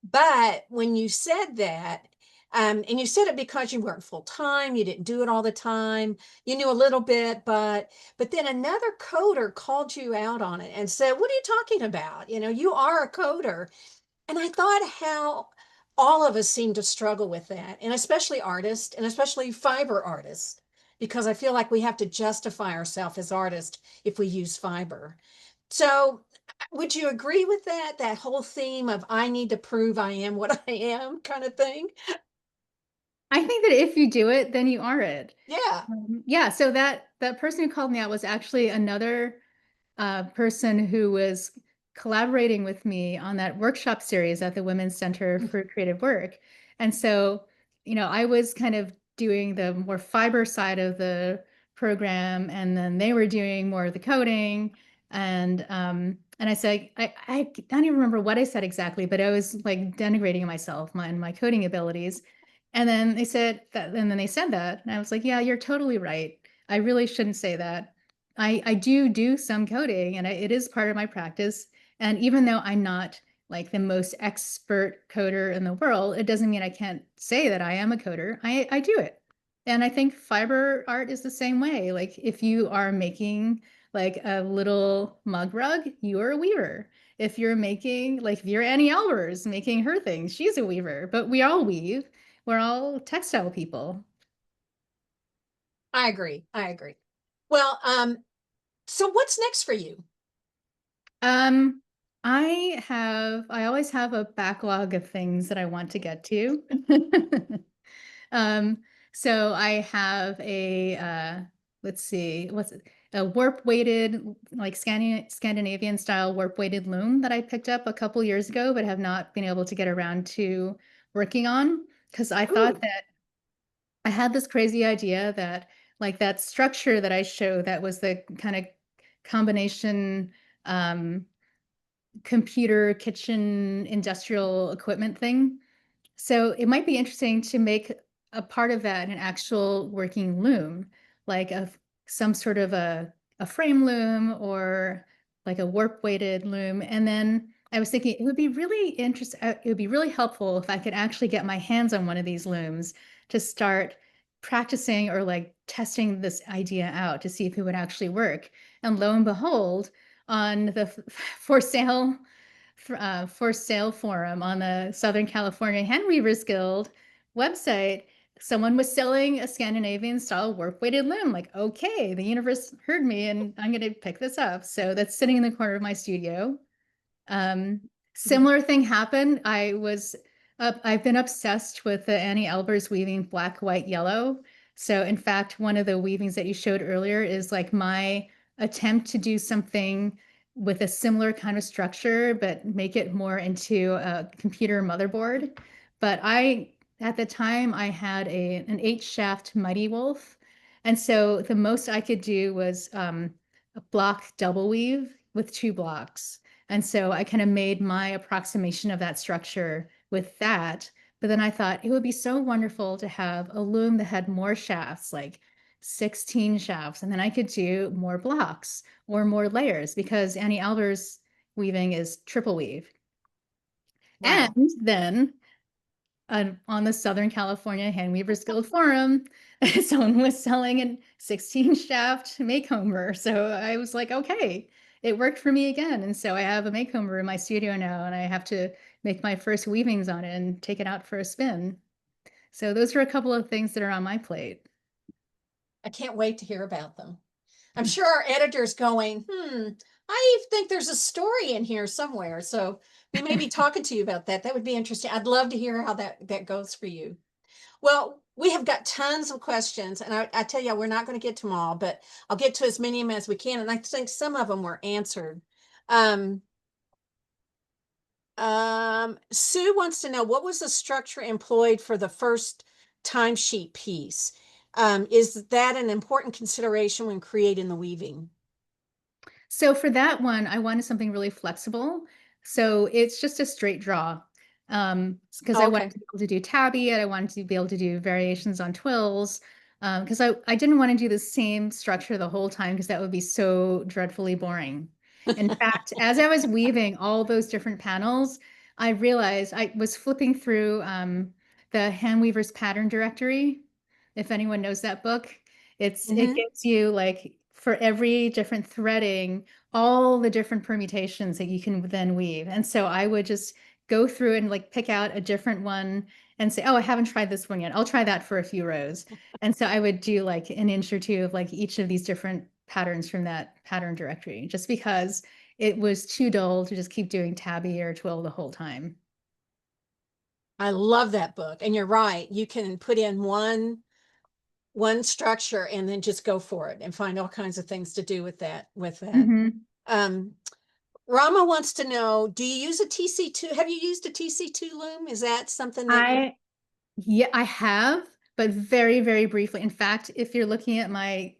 But when you said that, and you said it because you weren't full time, you didn't do it all the time, you knew a little bit, but then another coder called you out on it and said, "What are you talking about? You are a coder." And I thought how all of us seem to struggle with that, and especially artists, and especially fiber artists, because I feel like we have to justify ourselves as artists if we use fiber. So, would you agree with that? That whole theme of I need to prove I am what I am kind of thing? I think that if you do it, then you are it. Yeah. Yeah, so that person who called me out was actually another person who was collaborating with me on that workshop series at the Women's Center for Creative Work. And so, I was kind of doing the more fiber side of the program, and then they were doing more of the coding. And I said, I don't even remember what I said exactly, but I was like denigrating myself, my coding abilities. And then they said that, and then they said that, and I was like, yeah, you're totally right. I really shouldn't say that. I do some coding, and it is part of my practice. And even though I'm not like the most expert coder in the world, it doesn't mean I can't say that I am a coder. I do it. And I think fiber art is the same way. Like if you are making like a little mug rug, you are a weaver. If you're making, like if you're Anni Albers making her thing, she's a weaver, but we all weave. We're all textile people. I agree. I agree. Well, so what's next for you? Um, I always have a backlog of things that I want to get to. Um, so I have let's see, what's it? A warp weighted, like Scandinavian style warp weighted loom that I picked up a couple years ago, but have not been able to get around to working on because I thought Ooh, that I had this crazy idea that like that structure that I showed that was the kind of combination computer kitchen industrial equipment thing. So it might be interesting to make a part of that an actual working loom, like some sort of a frame loom or like a warp weighted loom. And then I was thinking it would be really interesting. It would be really helpful if I could actually get my hands on one of these looms to start practicing or like testing this idea out to see if it would actually work. And lo and behold, on the for sale for sale forum on the Southern California Handweavers Guild website, someone was selling a Scandinavian style warp weighted loom. Like, okay, the universe heard me and I'm going to pick this up. So that's sitting in the corner of my studio. Um, Similar thing happened. I've been obsessed with the Anni Albers weaving black, white, yellow. So in fact, one of the weavings that you showed earlier is like my attempt to do something with a similar kind of structure, but make it more into a computer motherboard. But at the time, I had an 8 shaft Mighty Wolf. And so the most I could do was a block double weave with 2 blocks. And so I kind of made my approximation of that structure with that. But then I thought it would be so wonderful to have a loom that had more shafts, like 16 shafts, and then I could do more blocks or more layers because Anni Albers weaving is triple weave. And wow. then on the Southern California Handweavers Guild Forum, someone was selling a 16 shaft makeover. So I was like, okay, it worked for me again. And so I have a makeover in my studio now, and I have to make my first weavings on it and take it out for a spin. So those are a couple of things that are on my plate. I can't wait to hear about them. I'm sure our editor's going, I think there's a story in here somewhere. So we may be talking to you about that. That would be interesting. I'd love to hear how that goes for you. Well, we have got tons of questions, and I tell you, we're not going to get to them all, but I'll get to as many of them as we can. And I think some of them were answered. Um, Sue wants to know what was the structure employed for the first timesheet piece? Is that an important consideration when creating the weaving? So for that one, I wanted something really flexible. So it's just a straight draw. Because I wanted Okay. to be able to do tabby and I wanted to be able to do variations on twills. Because I didn't want to do the same structure the whole time because that would be so dreadfully boring. In fact, as I was weaving all those different panels, I realized I was flipping through the Handweavers pattern directory. If anyone knows that book, it Hmm. gives you like for every different threading, all the different permutations that you can then weave. And so I would just go through and like pick out a different one and say, oh, I haven't tried this one yet. I'll try that for a few rows. And so I would do like an inch or two of like each of these different patterns from that pattern directory, just because it was too dull to just keep doing tabby or twill the whole time. I love that book. And you're right. You can put in one structure and then just go for it and find all kinds of things to do with that. Mhm. Um, Rama wants to know, do you use a TC2? Have you used a TC2 loom? Is that something that you I Yeah, I have, but very, very briefly. In fact, if you're looking at my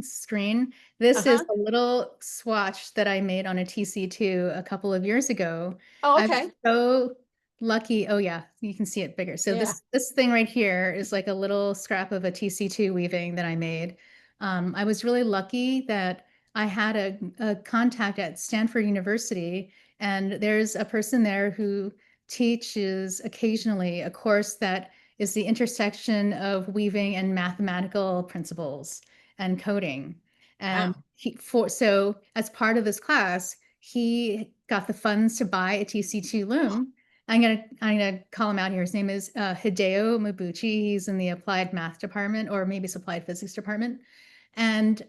screen, this is uh-huh. a little swatch that I made on a TC2 a couple of years ago. Oh, I'm okay. so lucky. Oh yeah, you can see it bigger. So Yeah. this thing right here is like a little scrap of a TC2 weaving that I made. I was really lucky that I had a contact at Stanford University, and there's a person there who teaches occasionally a course that is the intersection of weaving and mathematical principles and coding. And Wow. so as part of this class, he got the funds to buy a TC2 loom. I'm gonna call him out here. His name is Hideo Mabuchi. He's in the applied math department, or maybe it's applied physics department. And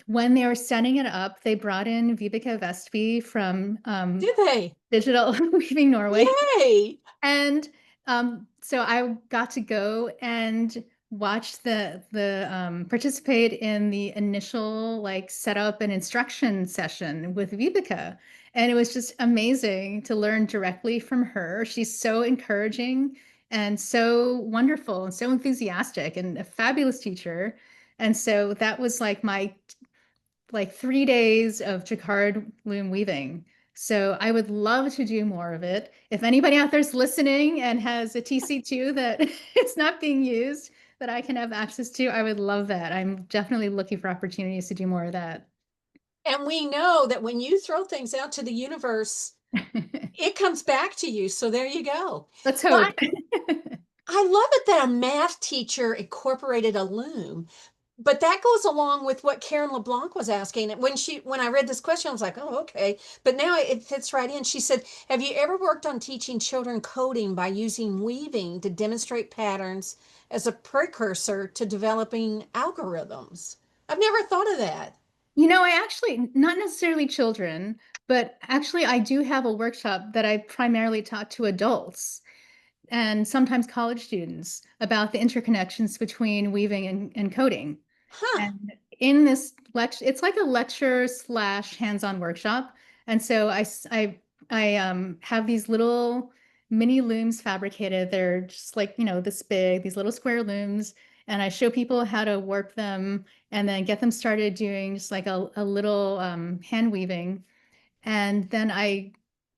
when they were setting it up, they brought in Vibeke Vestby from Did they? Digital Weaving Norway. Yay. And so I got to go and watch the participate in the initial like setup and instruction session with Vibeke. And it was just amazing to learn directly from her. She's so encouraging and so wonderful and so enthusiastic and a fabulous teacher. And so that was like 3 days of jacquard loom weaving. So I would love to do more of it. If anybody out there's listening and has a TC2 that it's not being used that I can have access to, I would love that. I'm definitely looking for opportunities to do more of that. And we know that when you throw things out to the universe, it comes back to you. So there you go. Let's Well, hope. I love it that a math teacher incorporated a loom, but that goes along with what Karen LeBlanc was asking. When I read this question, I was like, oh, okay. But now it fits right in. She said, have you ever worked on teaching children coding by using weaving to demonstrate patterns as a precursor to developing algorithms? I've never thought of that. I actually, not necessarily children, but actually I do have a workshop that I primarily taught to adults and sometimes college students about the interconnections between weaving and coding. Huh. And in this lecture, it's like a lecture slash hands-on workshop. And so I have these little mini looms fabricated. They're just like, this big, these little square looms. And I show people how to warp them and then get them started doing just like a little hand weaving. And then I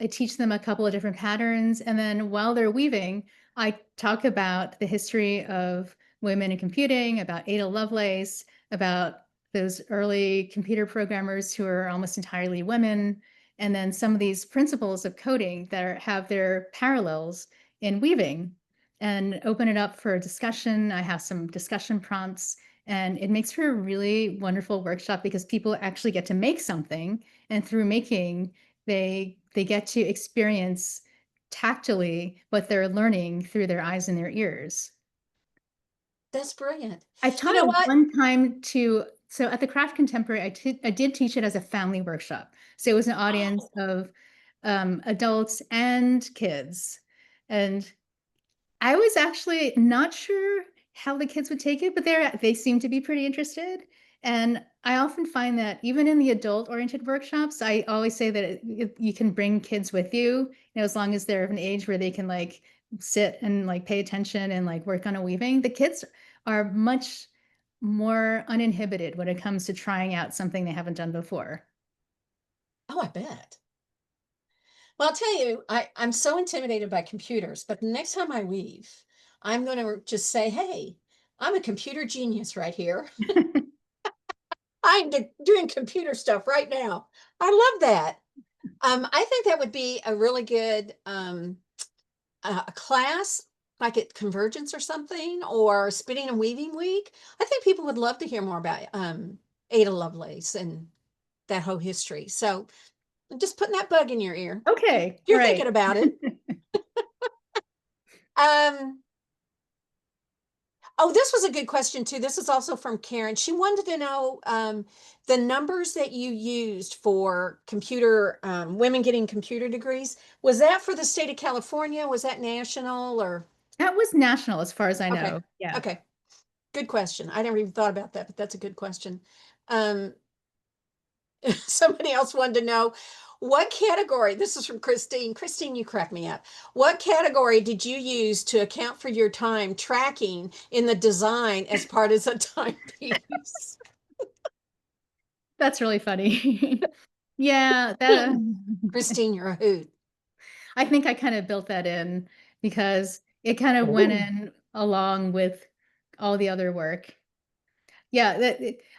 teach them a couple of different patterns. And then while they're weaving, I talk about the history of women in computing, about Ada Lovelace, about those early computer programmers who are almost entirely women, and then some of these principles of coding that have their parallels in weaving, and open it up for discussion. I have some discussion prompts, and it makes for a really wonderful workshop because people actually get to make something, and through making, they get to experience tactily what they're learning through their eyes and their ears. That's brilliant. I You taught know it what? one time so at the Craft Contemporary, I did teach it as a family workshop. So it was an audience Oh, of adults and kids. And I was actually not sure how the kids would take it, but they seemed to be pretty interested. And I often find that even in the adult-oriented workshops, I always say that you can bring kids with you, as long as they're of an age where they can like sit and like pay attention and like work on a weaving. The kids are much more uninhibited when it comes to trying out something they haven't done before. Oh, I bet. Well, I'll tell you, I'm so intimidated by computers, but the next time I weave, I'm going to just say, hey, I'm a computer genius right here. Doing computer stuff right now. I love that. I think that would be a really good a class, like at Convergence or something, or Spinning and Weaving Week. I think people would love to hear more about Ada Lovelace and that whole history. So I'm just putting that bug in your ear. Okay, all You're right. thinking about it. Um, oh, this was a good question too. This is also from Karen. She wanted to know the numbers that you used for computer women getting computer degrees. Was that for the state of California? Was that national or? That was national as far as I Okay. know. Yeah. Okay. Good question. I never even thought about that, but that's a good question. Um, somebody else wanted to know what category, this is from Christine. Christine, you crack me up. What category did you use to account for your time tracking in the design as part of the timepiece? That's really funny. Yeah, that Christine, you're a hoot. I think I kind of built that in because it kind of went in along with all the other work. Yeah,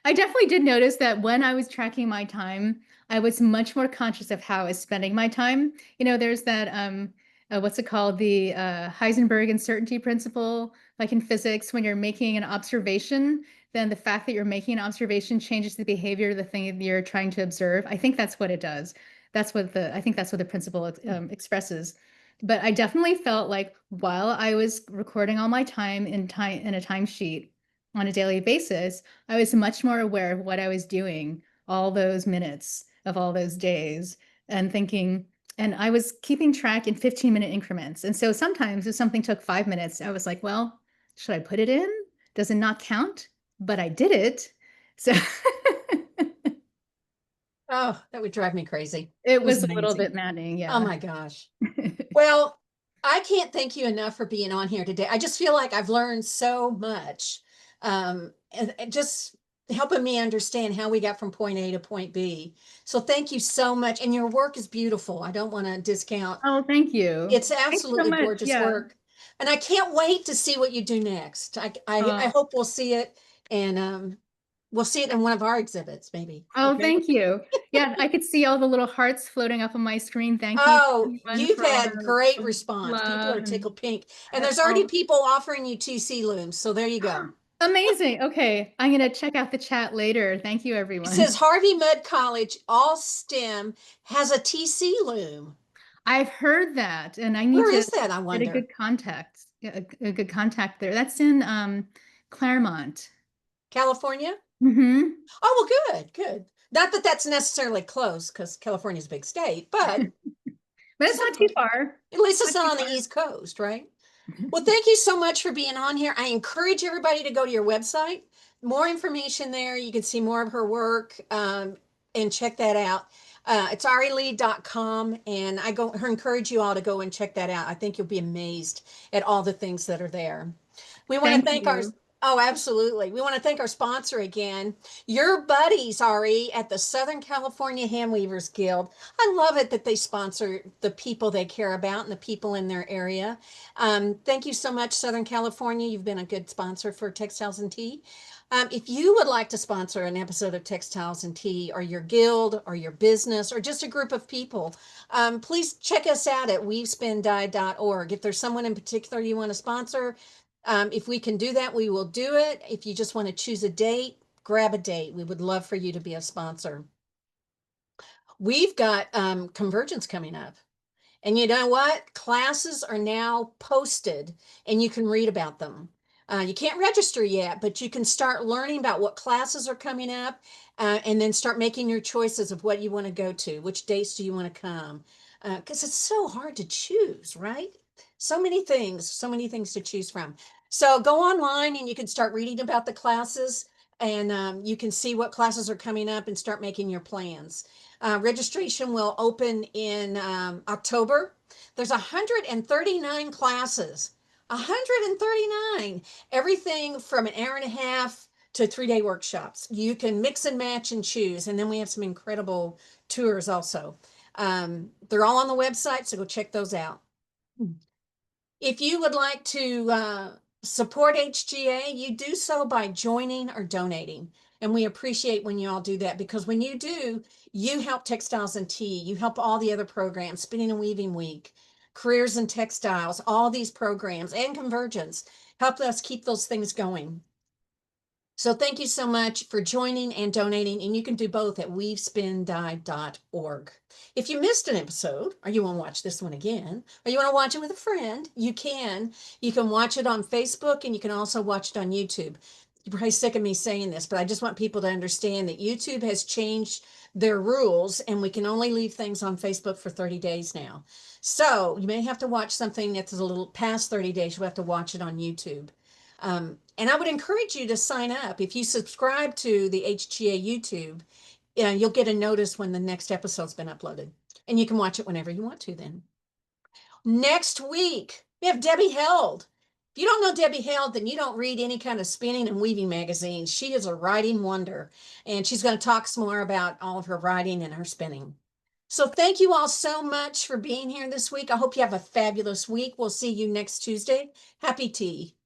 I definitely did notice that when I was tracking my time, I was much more conscious of how I was spending my time. There's that what's it called? The Heisenberg uncertainty principle, like in physics, when you're making an observation, then the fact that you're making an observation changes the behavior of the thing that you're trying to observe. I think that's what it does. I think that's what the principle expresses. But I definitely felt like while I was recording all my time in a timesheet on a daily basis, I was much more aware of what I was doing all those minutes of all those days and thinking, and I was keeping track in 15-minute increments. And so sometimes if something took 5 minutes, I was like, well, should I put it in? Does it not count? But I did it. So Oh, that would drive me crazy. it It was was a little amazing. bit maddening. Oh Yeah. my gosh. Well, I can't thank you enough for being on here today. I just feel like I've learned so much. And just helping me understand how we got from point A to point B. So thank you so much. And your work is beautiful. I don't want to discount. Oh, thank you. It's Thanks so absolutely much. gorgeous Yeah. work. And I can't wait to see what you do next. I Uh, hope we'll see it and we'll see it in one of our exhibits, maybe. oh, Okay. thank you. Yeah, I could see all the little hearts floating up on my screen. Thank you, Oh, everyone, you've for all had great the response. People love are and tickled pink. And there's already all. people offering you 2C looms. So there you go. Amazing. Okay, I'm gonna check out the chat later. Thank you, It everyone. says Harvey Mudd College, all STEM, has a TC loom. I've heard that, and I need Where to is that, I get a wonder? good contact, a good contact there. That's in Claremont. California? Hmm. Oh, well, good, good. Not that that's necessarily close because California's a big state, but But it's not too something. far. At least it's Not too not on the far. East Coast, right? Well, thank you so much for being on here. I encourage everybody to go to your website. More information there. You can see more of her work and check that out. It's ahree.com, and encourage you all to go and check that out. I think you'll be amazed at all the things that are there. We want to Thank thank our, you. oh, absolutely. We want to thank our sponsor again, your buddies, Ari, at the Southern California Handweavers Guild. I love it that they sponsor the people they care about and the people in their area. Thank you so much, Southern California. You've been a good sponsor for Textiles and Tea. If you would like to sponsor an episode of Textiles and Tea, or your guild, or your business, or just a group of people, please check us out at weavespendye.org. If there's someone in particular you want to sponsor, if we can do that, we will do it. If you just want to choose a date, grab a date. We would love for you to be a sponsor. We've got Convergence coming up. And you know what? Classes are now posted and you can read about them. You can't register yet, but you can start learning about what classes are coming up and then start making your choices of what you want to go to. Which dates do you want to come? Because it's so hard to choose, right? So many things to choose from. So go online and you can start reading about the classes. and you can see what classes are coming up and start making your plans. Registration will open in October. There's 139 classes. 139. Everything from an hour and a half to 3-day workshops. You can mix and match and choose. And then we have some incredible tours also. They're all on the website, so go check those out. If you would like to support HGA, you do so by joining or donating. And we appreciate when you all do that, because when you do, you help Textiles and Tea, you help all the other programs, Spinning and Weaving Week, Careers in Textiles, all these programs, and Convergence help us keep those things going. So thank you so much for joining and donating, and you can do both at weavespindye.org. If you missed an episode, or you want to watch this one again, or you want to watch it with a friend, you can. You can watch it on Facebook, and you can also watch it on YouTube. You're probably sick of me saying this, but I just want people to understand that YouTube has changed their rules, and we can only leave things on Facebook for 30 days now. So you may have to watch something that's a little past 30 days. You'll have to watch it on YouTube. And I would encourage you to sign up. If you subscribe to the HGA YouTube, you'll get a notice when the next episode's been uploaded. And you can watch it whenever you want to then. Next week, we have Debbie Held. If you don't know Debbie Held, then you don't read any kind of spinning and weaving magazines. She is a writing wonder. And she's going to talk some more about all of her writing and her spinning. So thank you all so much for being here this week. I hope you have a fabulous week. We'll see you next Tuesday. Happy tea.